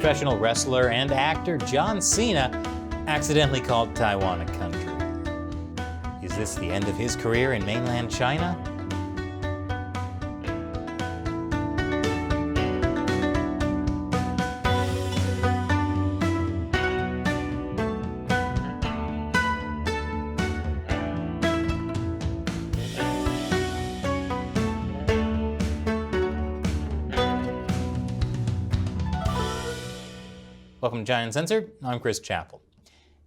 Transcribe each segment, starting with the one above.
professional wrestler and actor John Cena accidentally called Taiwan a country. Is this the end of his career in mainland China? Welcome to Giant Censored. I'm Chris Chappell.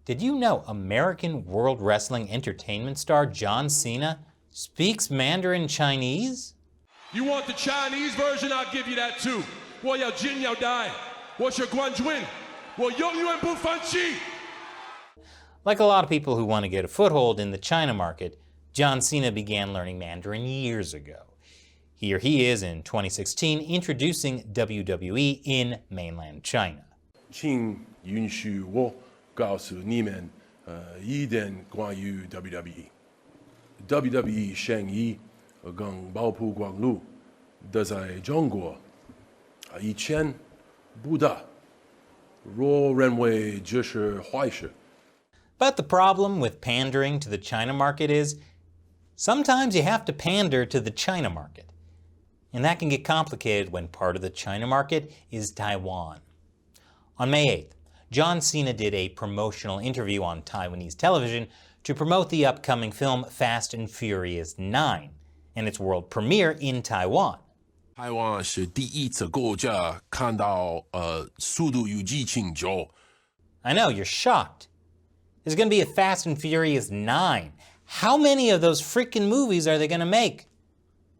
Did you know American World Wrestling Entertainment star John Cena speaks Mandarin Chinese? You want the Chinese version? I'll give you that too. 我要金要带，我是冠军，我永远不放弃。 Like a lot of people who want to get a foothold in the China market, John Cena began learning Mandarin years ago. Here he is in 2016 introducing WWE in mainland China. 请允许我告诉你们，一点关于 WWE。WWE 生意跟爆曝光率都在中国，以前不大，我认为这是坏事。 But the problem with pandering to the China market is sometimes you have to pander to the China market. And that can get complicated when part of the China market is Taiwan. On May 8th, John Cena did a promotional interview on Taiwanese television to promote the upcoming film Fast and Furious 9 and its world premiere in Taiwan. 台湾是第一次国家看到速度与激情9。 I know, you're shocked. There's going to be a Fast and Furious 9. How many of those freaking movies are they going to make?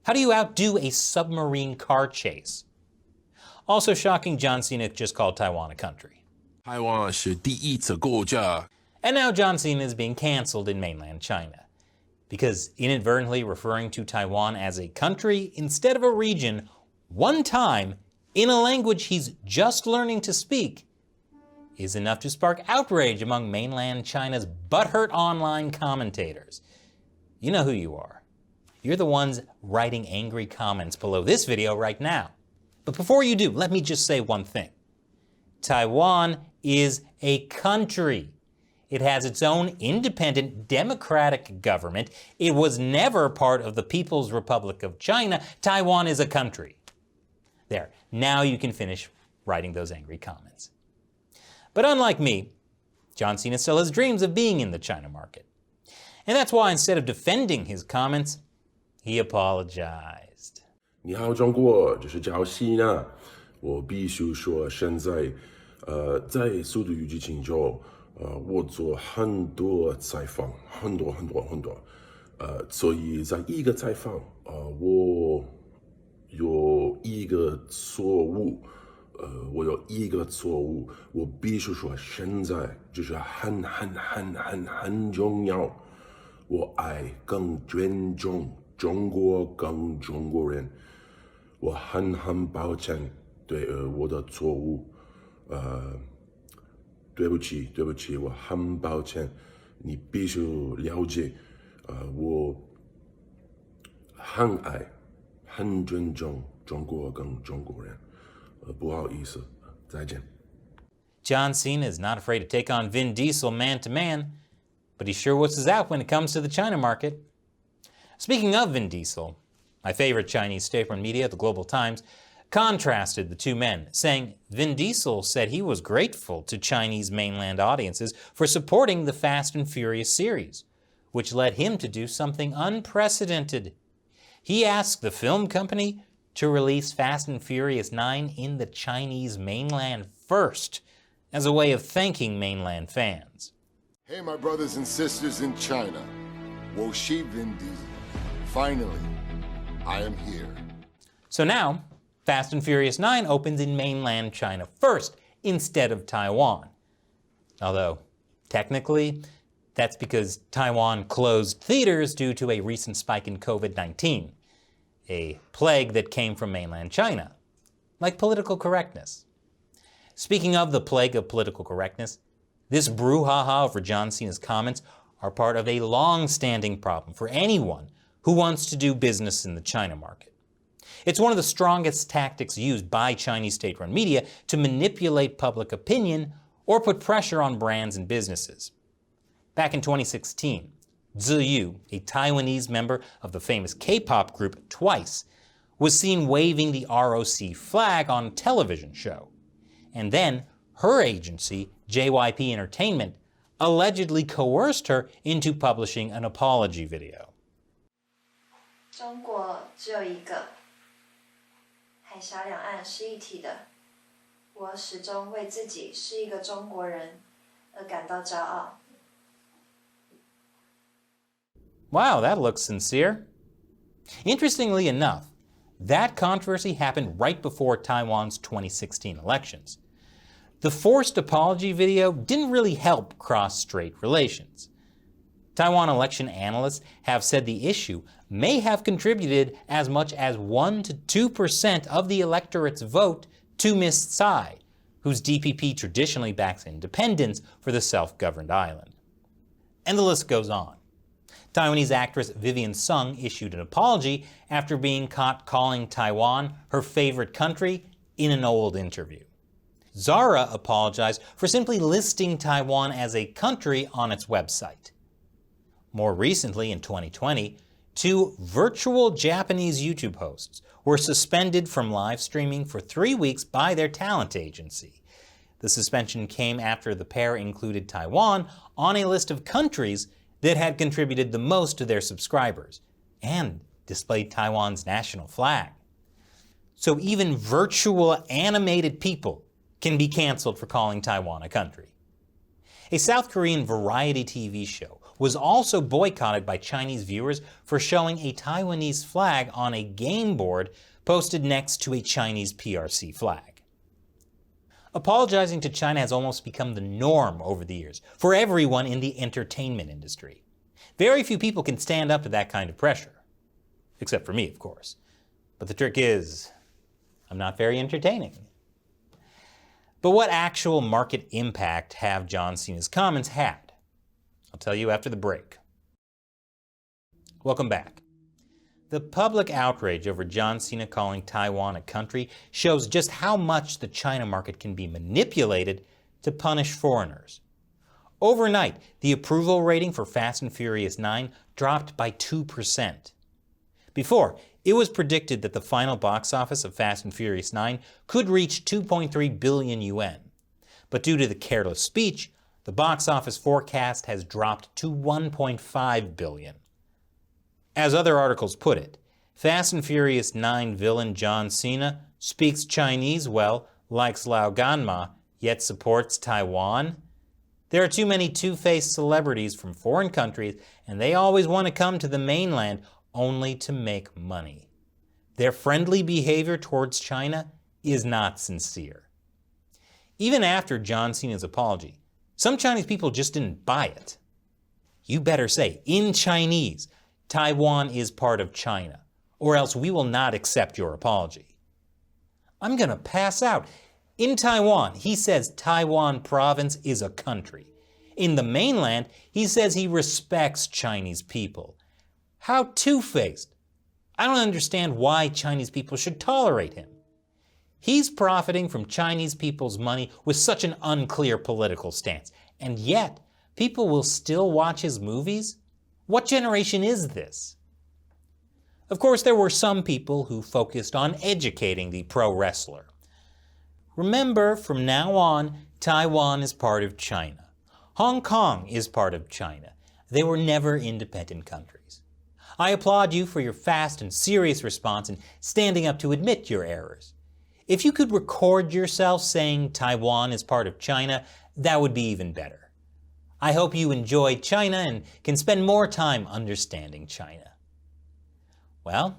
How do you outdo a submarine car chase? Also shocking, John Cena just called Taiwan a country. 台湾是第一次国家。 And now John Cena is being canceled in mainland China because inadvertently referring to Taiwan as a country instead of a region one time in a language he's just learning to speak is enough to spark outrage among mainland China's butthurt online commentators. You know who you are. You're the ones writing angry comments below this video right now. But before you do, let me just say one thing. Taiwan is a country. It has its own independent democratic government. It was never part of the People's Republic of China. Taiwan is a country. There, now you can finish writing those angry comments. But unlike me, John Cena still has dreams of being in the China market. And that's why instead of defending his comments, he apologized. 你好，中国，这是叫西呢。我必须说，现在，在《速度与激情》中，我做很多采访，很多，所以在一个采访，我有一个错误，我必须说，现在就是很重要，我爱更尊重中国跟中国人。 我很抱歉对我的错误，对不起，我很抱歉，你必须了解，我很爱，很尊重中国跟中国人，不好意思，再见。 John Cena is not afraid to take on Vin Diesel man to man, but he sure whistles out when it comes to the China market. Speaking of Vin Diesel, my favorite Chinese state-run media, the Global Times, contrasted the two men, saying Vin Diesel said he was grateful to Chinese mainland audiences for supporting the Fast and Furious series, which led him to do something unprecedented. He asked the film company to release Fast and Furious 9 in the Chinese mainland first, as a way of thanking mainland fans. Hey, my brothers and sisters in China. Wo shi Vin Diesel. Finally, I am here. So now, Fast and Furious 9 opens in mainland China first, instead of Taiwan. Although, technically, that's because Taiwan closed theaters due to a recent spike in COVID-19, a plague that came from mainland China, like political correctness. Speaking of the plague of political correctness, this brouhaha over John Cena's comments are part of a long-standing problem for anyone who wants to do business in the China market. It's one of the strongest tactics used by Chinese state-run media to manipulate public opinion or put pressure on brands and businesses. Back in 2016, Ziyu, a Taiwanese member of the famous K-pop group Twice, was seen waving the ROC flag on a television show. And then her agency, JYP Entertainment, allegedly coerced her into publishing an apology video. 中国只有一个，海峡两岸是一体的。我始终为自己是一个中国人而感到骄傲。 Wow, that looks sincere. Interestingly enough, that controversy happened right before Taiwan's 2016 elections. The forced apology video didn't really help cross-strait relations. Taiwan election analysts have said the issue may have contributed as much as 1 to 2% of the electorate's vote to Ms. Tsai, whose DPP traditionally backs independence for the self-governed island. And the list goes on. Taiwanese actress Vivian Sung issued an apology after being caught calling Taiwan her favorite country in an old interview. Zara apologized for simply listing Taiwan as a country on its website. More recently, in 2020, 2 virtual Japanese YouTube hosts were suspended from live streaming for 3 weeks by their talent agency. The suspension came after the pair included Taiwan on a list of countries that had contributed the most to their subscribers and displayed Taiwan's national flag. So even virtual animated people can be canceled for calling Taiwan a country. A South Korean variety TV show was also boycotted by Chinese viewers for showing a Taiwanese flag on a game board posted next to a Chinese PRC flag. Apologizing to China has almost become the norm over the years for everyone in the entertainment industry. Very few people can stand up to that kind of pressure. Except for me, of course. But the trick is, I'm not very entertaining. But what actual market impact have John Cena's comments had? I'll tell you after the break. Welcome back. The public outrage over John Cena calling Taiwan a country shows just how much the China market can be manipulated to punish foreigners. Overnight, the approval rating for Fast and Furious 9 dropped by 2%. Before, it was predicted that the final box office of Fast and Furious 9 could reach 2.3 billion yuan. But due to the careless speech, the box office forecast has dropped to 1.5 billion. As other articles put it, Fast and Furious 9 villain John Cena speaks Chinese well, likes Lao Ganma, yet supports Taiwan. There are too many two-faced celebrities from foreign countries, and they always want to come to the mainland only to make money. Their friendly behavior towards China is not sincere. Even after John Cena's apology, some Chinese people just didn't buy it. You better say, in Chinese, Taiwan is part of China, or else we will not accept your apology. I'm gonna pass out. In Taiwan, he says Taiwan province is a country. In the mainland, he says he respects Chinese people. How two-faced. I don't understand why Chinese people should tolerate him. He's profiting from Chinese people's money with such an unclear political stance, and yet people will still watch his movies? What generation is this? Of course, there were some people who focused on educating the pro-wrestler. Remember, from now on, Taiwan is part of China. Hong Kong is part of China. They were never independent countries. I applaud you for your fast and serious response in standing up to admit your errors. If you could record yourself saying Taiwan is part of China, that would be even better. I hope you enjoy China and can spend more time understanding China. Well,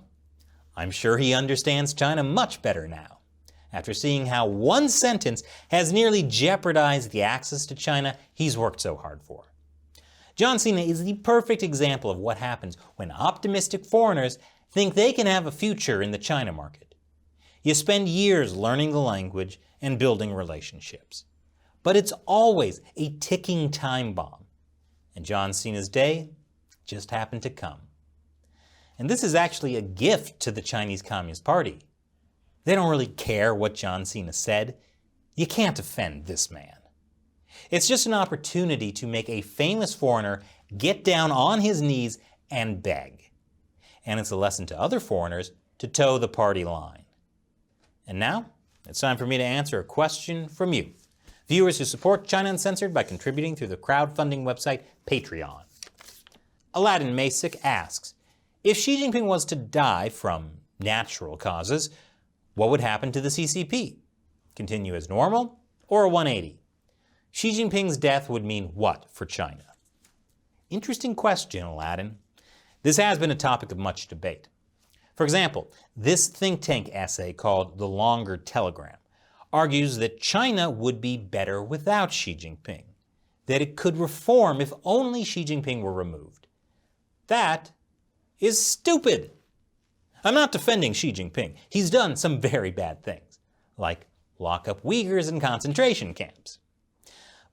I'm sure he understands China much better now, after seeing how one sentence has nearly jeopardized the access to China he's worked so hard for. John Cena is the perfect example of what happens when optimistic foreigners think they can have a future in the China market. You spend years learning the language and building relationships. But it's always a ticking time bomb. And John Cena's day just happened to come. And this is actually a gift to the Chinese Communist Party. They don't really care what John Cena said. You can't offend this man. It's just an opportunity to make a famous foreigner get down on his knees and beg. And it's a lesson to other foreigners to toe the party line. And now, it's time for me to answer a question from you, viewers who support China Uncensored by contributing through the crowdfunding website Patreon. Aladdin Masick asks, if Xi Jinping was to die from natural causes, what would happen to the CCP? Continue as normal or a 180? Xi Jinping's death would mean what for China? Interesting question, Aladdin. This has been a topic of much debate. For example, this think tank essay called The Longer Telegram argues that China would be better without Xi Jinping, that it could reform if only Xi Jinping were removed. That is stupid. I'm not defending Xi Jinping. He's done some very bad things, like lock up Uyghurs in concentration camps.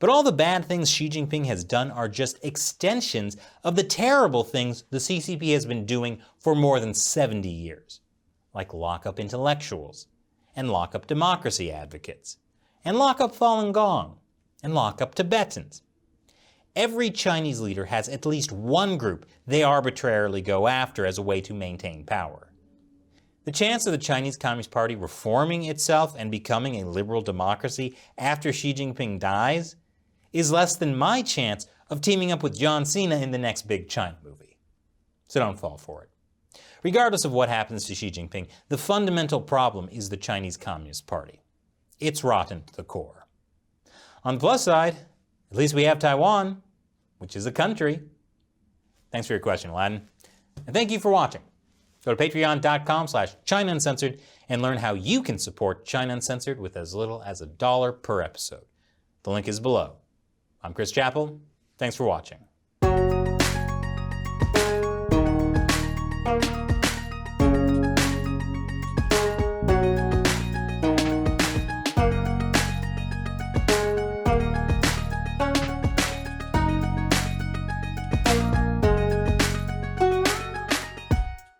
But all the bad things Xi Jinping has done are just extensions of the terrible things the CCP has been doing for more than 70 years, like lock up intellectuals, and lock up democracy advocates, and lock up Falun Gong, and lock up Tibetans. Every Chinese leader has at least one group they arbitrarily go after as a way to maintain power. The chance of the Chinese Communist Party reforming itself and becoming a liberal democracy after Xi Jinping dies is less than my chance of teaming up with John Cena in the next big China movie. So don't fall for it. Regardless of what happens to Xi Jinping, the fundamental problem is the Chinese Communist Party. It's rotten to the core. On the plus side, at least we have Taiwan, which is a country. Thanks for your question, Aladdin. And thank you for watching. Go to patreon.com/China Uncensored and learn how you can support China Uncensored with as little as $1 per episode. The link is below. I'm Chris Chappell. Thanks for watching.